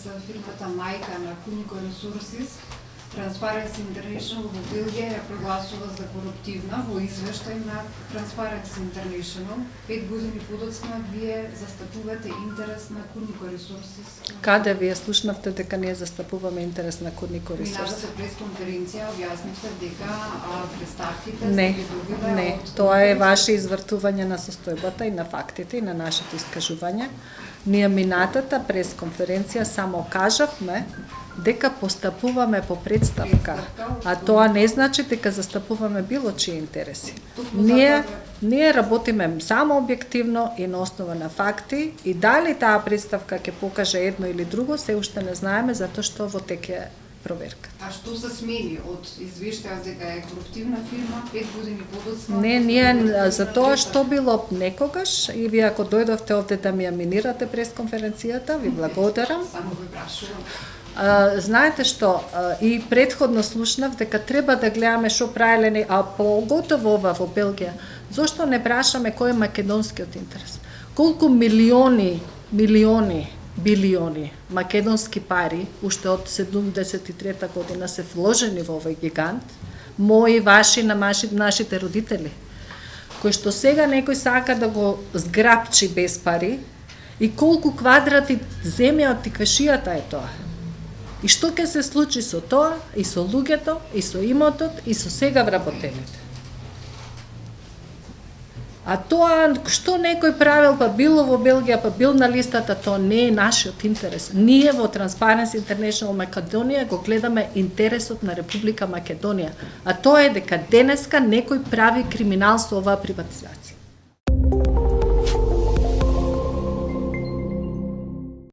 за фирмата мајка на Кунико Resources, Transparency International во Белгија ја прогласува за коруптивна во извештај на Transparency International. 5 години подоцна вие застапувате интерес на Кунико Resources. Каде вие слушнавте дека ние застапуваме интерес на Кунико Resources? Минатата пресконференција објаснивте дека представките Не, се ги добиле не, од... тоа е ваше извртување на состојбата и на фактите и на нашите искажувања. Ние минатата пресконференција само кажавме дека постапуваме по представка, а тоа не значи дека застапуваме било чии интереси. Ние работиме само објективно и на основа на факти и дали таа представка ќе покаже едно или друго, се уште не знаеме затоа што во тек е проверка. А што се смени од извештајот дека е коруптивна фирма 5 години подоцна? Не, ние за тоа што било некогаш и вие ако дојдовте овде да ми ја минирате пресконференцијата, ви благодарам. Само ви прашувам. Знаете што, и предходно слушнав дека треба да гледаме што правеле, а поготово ова во Белгија. Зошто не прашаме кој е македонскиот интерес? Колку билиони македонски пари уште од 73-та година се вложени во овој гигант, мои, ваши, на нашите родители, кој што сега некој сака да го зграпчи без пари, и колку квадрати земја од тиквешијата е тоа. И што ќе се случи со тоа, и со луѓето, и со имотот, и со сега вработените. А тоа што некој правил, па било во Белгија, па бил на листата, тоа не е нашиот интерес. Ние во Transparency International Македонија го гледаме интересот на Република Македонија, а тоа е дека денеска некој прави криминал со оваа приватизација.